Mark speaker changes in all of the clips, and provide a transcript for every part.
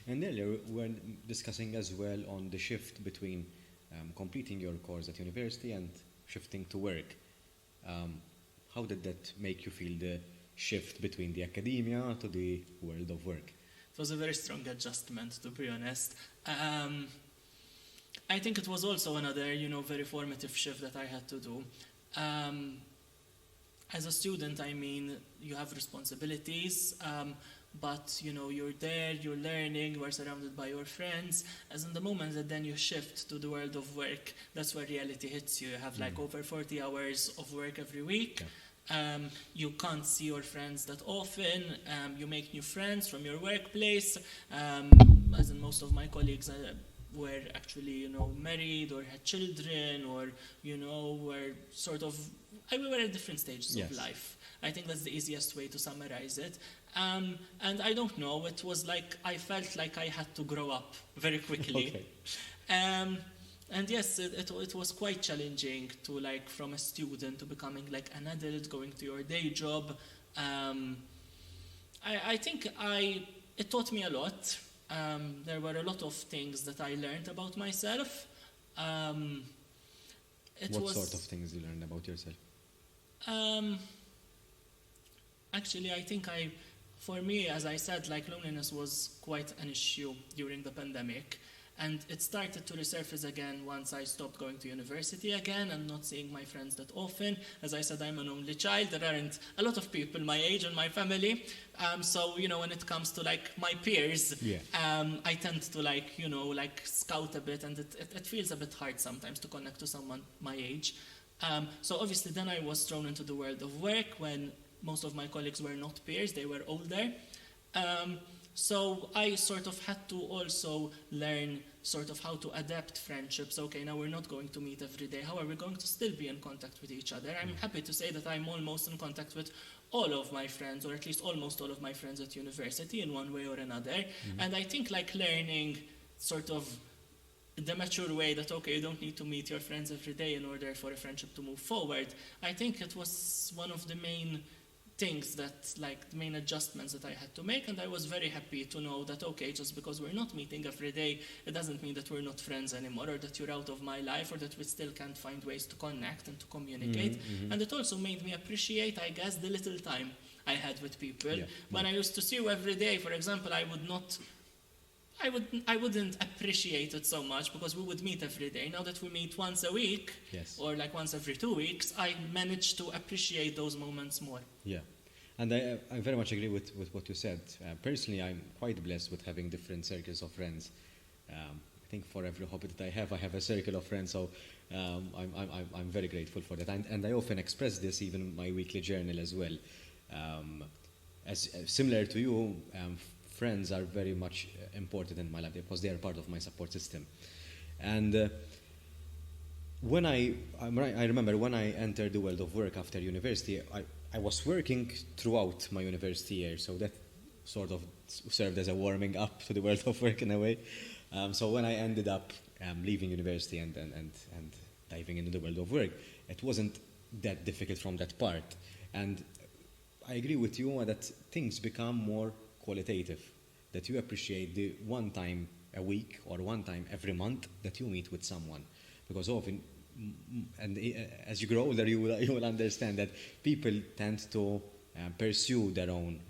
Speaker 1: And earlier we were discussing as well on the shift between completing your course at university and shifting to work. Um, how did that make you feel, the shift between the academia to the world of work?
Speaker 2: It was a very strong adjustment, to be honest. I think it was also another, very formative shift that I had to do. As a student, I mean, you have responsibilities, but, you're there, you're learning, you are surrounded by your friends. As in the moment that then you shift to the world of work, that's where reality hits you. You have like over 40 hours of work every week.
Speaker 1: Yeah.
Speaker 2: You can't see your friends that often. You make new friends from your workplace. As in most of my colleagues were actually, married or had children, or, were sort of, we were at different stages
Speaker 1: Yes.
Speaker 2: of life. I think that's the easiest way to summarize it. And I don't know, it was like I felt like I had to grow up very quickly.
Speaker 1: Okay.
Speaker 2: And yes, it was quite challenging to from a student to becoming an adult, going to your day job. I think it taught me a lot. There were a lot of things that I learned about myself.
Speaker 1: What sort of things you learned about yourself?
Speaker 2: Actually, I think for me, as I said, loneliness was quite an issue during the pandemic. And it started to resurface again once I stopped going to university again and not seeing my friends that often. As I said, I'm an only child. There aren't a lot of people my age in my family. So, when it comes to my peers,
Speaker 1: Yeah.
Speaker 2: I tend to scout a bit, and it feels a bit hard sometimes to connect to someone my age. So obviously then I was thrown into the world of work when most of my colleagues were not peers, they were older. So I sort of had to also learn sort of how to adapt friendships. Okay, now we're not going to meet every day. How are we going to still be in contact with each other? I'm happy to say that I'm almost in contact with all of my friends, or at least almost all of my friends at university in one way or another. And I think learning sort of the mature way that, okay, you don't need to meet your friends every day in order for a friendship to move forward. I think it was one of the main things that, the main adjustments that I had to make, and I was very happy to know that, okay, just because we're not meeting every day, it doesn't mean that we're not friends anymore, or that you're out of my life, or that we still can't find ways to connect and to communicate. And it also made me appreciate, I guess, the little time I had with people.
Speaker 1: Yeah.
Speaker 2: When I used to see you every day, for example, I wouldn't appreciate it so much because we would meet every day. Now that we meet once a week,
Speaker 1: Yes.
Speaker 2: or once every 2 weeks, I manage to appreciate those moments more.
Speaker 1: Yeah. And I very much agree with what you said. Personally, I'm quite blessed with having different circles of friends. I think for every hobby that I have a circle of friends. So I'm very grateful for that. And I often express this even in my weekly journal as well. As similar to you, friends are very much important in my life because they are part of my support system. And when I remember when I entered the world of work after university, I was working throughout my university year, so that sort of served as a warming up to the world of work in a way. So when I ended up leaving university and diving into the world of work, it wasn't that difficult from that part. And I agree with you that things become more qualitative, that you appreciate the one time a week or one time every month that you meet with someone. Because often, and as you grow older, you will understand that people tend to pursue their own,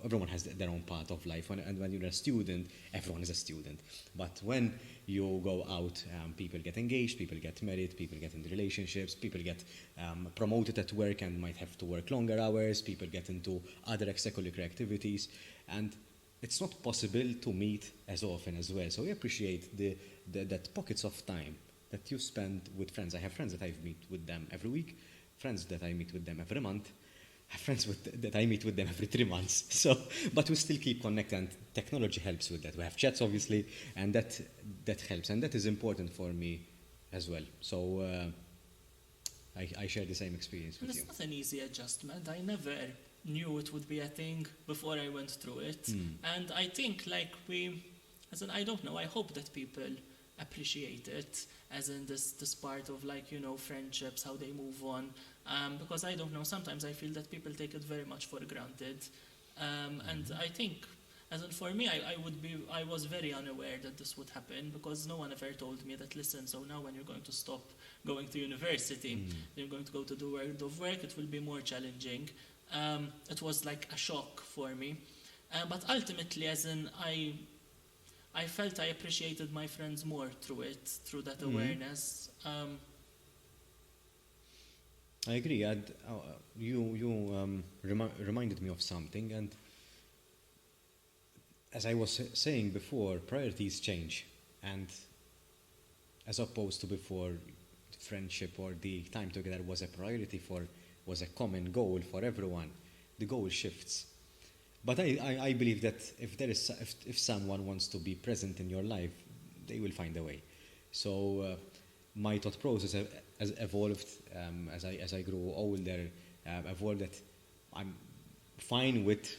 Speaker 1: everyone has their own path of life. And when you're a student, everyone is a student. But when you go out, people get engaged, people get married, people get into relationships, people get promoted at work and might have to work longer hours, people get into other extracurricular activities. And it's not possible to meet as often as well. So we appreciate that pockets of time that you spend with friends. I have friends that I meet with them every week, friends that I meet with them every month, I have friends that I meet with them every 3 months. So, but we still keep connected, and technology helps with that. We have chats, obviously, and that helps, and that is important for me as well. So I share the same experience with you.
Speaker 2: It's not an easy adjustment. I never knew it would be a thing before I went through it. And I think I don't know, I hope that people appreciate it, as in this part of friendships, how they move on. Because I don't know, sometimes I feel that people take it very much for granted. And I think As in for me, I was very unaware that this would happen because no one ever told me that, listen, so now when you're going to stop going to university, you're going to go to the world of work, it will be more challenging. It was like a shock for me. But ultimately, as in, I felt I appreciated my friends more through it, through that awareness.
Speaker 1: I agree. And you reminded me of something, and as I was saying before, priorities change, and as opposed to before, friendship or the time together was a priority was a common goal for everyone. The goal shifts. But I believe that if someone wants to be present in your life, they will find a way. So my thought process has evolved as I grew older. Evolved that I'm fine with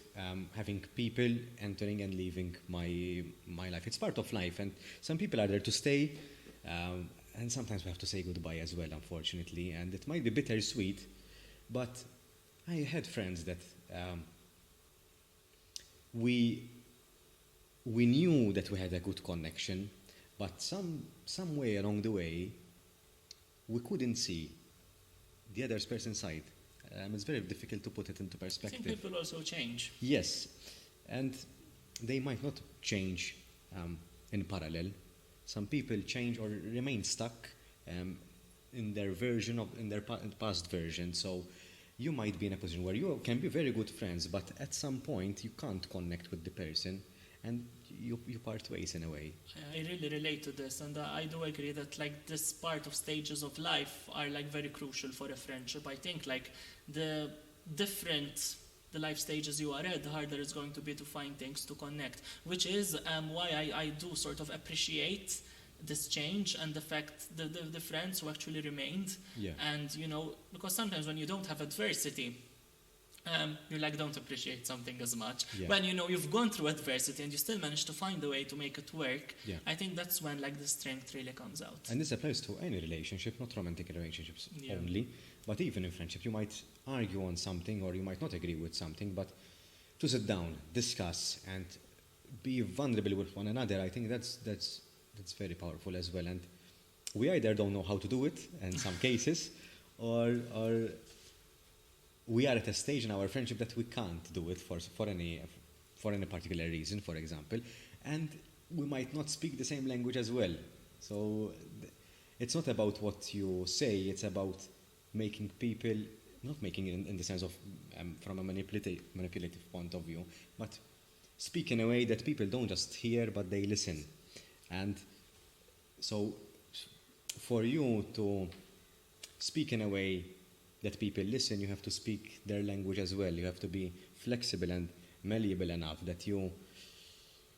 Speaker 1: having people entering and leaving my life. It's part of life, and some people are there to stay, and sometimes we have to say goodbye as well, unfortunately. And it might be bittersweet, but I had friends that we knew that we had a good connection, but some way along the way we couldn't see the other person's side. It's very difficult to put it into perspective.
Speaker 2: I think people also change.
Speaker 1: Yes, and they might not change in parallel. Some people change or remain stuck in their past version. So you might be in a position where you can be very good friends, but at some point you can't connect with the person, and you part ways in a way.
Speaker 2: I really relate to this, and I do agree that like this part of stages of life are like very crucial for a friendship. I think like the different the life stages you are at, the harder it's going to be to find things to connect, which is why I do sort of appreciate this change and the fact that the friends who actually remained.
Speaker 1: Yeah.
Speaker 2: And because sometimes when you don't have adversity, you like don't appreciate something as much.
Speaker 1: Yeah.
Speaker 2: When you've gone through adversity and you still manage to find a way to make it work,
Speaker 1: Yeah.
Speaker 2: I think that's when like the strength really comes out.
Speaker 1: And this applies to any relationship, not romantic relationships
Speaker 2: Yeah.
Speaker 1: only, but even in friendship. You might argue on something or you might not agree with something, but to sit down, discuss, and be vulnerable with one another, I think that's very powerful as well. And we either don't know how to do it in some cases, or we are at a stage in our friendship that we can't do it for any particular reason, for example, and we might not speak the same language as well. So it's not about what you say, it's about making people, not making it in the sense of from a manipulative point of view, but speak in a way that people don't just hear, but they listen. And so for you to speak in a way that people listen, you have to speak their language as well. You have to be flexible and malleable enough that you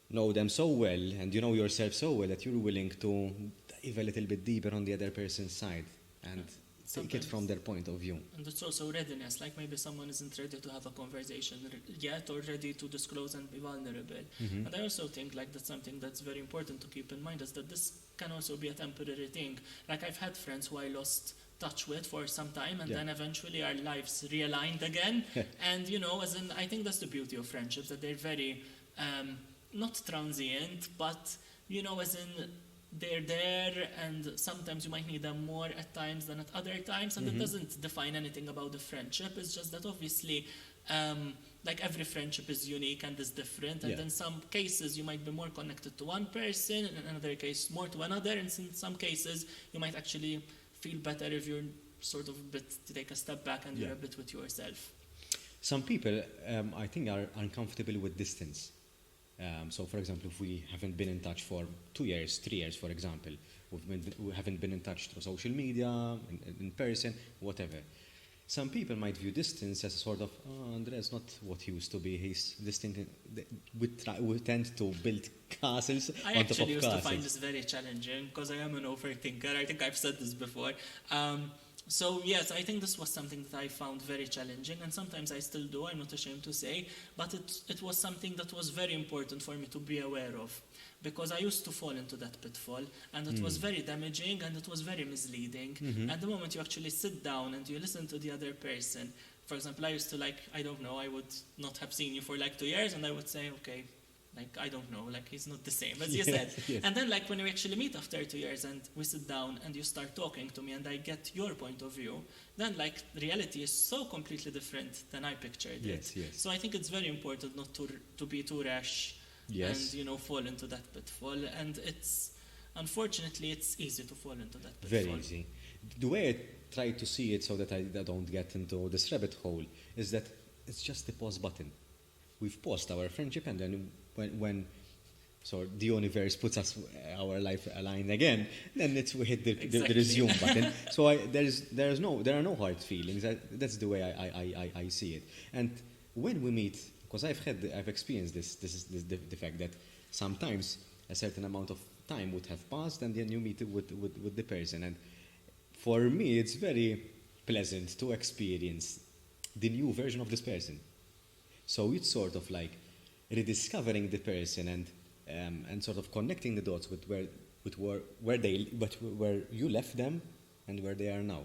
Speaker 1: know them so well and you know yourself so well that you're willing to dive a little bit deeper on the other person's side and take it from their point of view.
Speaker 2: And it's also readiness, like maybe someone isn't ready to have a conversation yet or ready to disclose and be vulnerable.
Speaker 1: Mm-hmm.
Speaker 2: And I also think like that's something that's very important to keep in mind, is that this can also be a temporary thing. Like I've had friends who I lost touch with for some time, and then eventually our lives realigned again. And as in, I think that's the beauty of friendships, that they're very not transient, but as in they're there, and sometimes you might need them more at times than at other times, and it doesn't define anything about the friendship. It's just that obviously like every friendship is unique and is different, and in some cases you might be more connected to one person, and in another case more to another, and in some cases you might actually feel better if you're sort of a bit to take a step back and you're a bit with yourself.
Speaker 1: Some people, I think, are uncomfortable with distance. So, for example, if we haven't been in touch for 2 years, 3 years, for example, we haven't been in touch through social media, in person, whatever. Some people might view distance as a sort of, Andrè is not what he used to be. He's distant. We tend to build castles on top of castles.
Speaker 2: I actually used to find this very challenging because I am an overthinker. I think I've said this before. So yes, I think this was something that I found very challenging, and sometimes I still do, I'm not ashamed to say, but it was something that was very important for me to be aware of, because I used to fall into that pitfall, and it was very damaging and it was very misleading. And the moment you actually sit down and you listen to the other person, for example, I used to I would not have seen you for 2 years, and I would say, okay, Like, I don't know, like he's not the same, as you
Speaker 1: Yes,
Speaker 2: said.
Speaker 1: yes.
Speaker 2: And then like when we actually meet after 2 years and we sit down and you start talking to me and I get your point of view, then like reality is so completely different than I pictured
Speaker 1: Yes,
Speaker 2: it.
Speaker 1: yes.
Speaker 2: So I think it's very important not to be too rash
Speaker 1: Yes.
Speaker 2: and, fall into that pitfall. And unfortunately, it's easy to fall into that pitfall.
Speaker 1: Very easy. The way I try to see it so that I don't get into this rabbit hole is that it's just the pause button. We've paused our friendship, and then when the universe puts our life aligned again, then we hit the
Speaker 2: Exactly.
Speaker 1: resume button. So there are no hard feelings. That's the way I see it. And when we meet, because I've experienced this is the fact that sometimes a certain amount of time would have passed, and then you meet with the person. And for me, it's very pleasant to experience the new version of this person. So it's sort of like rediscovering the person and sort of connecting the dots with where you left them and where they are now.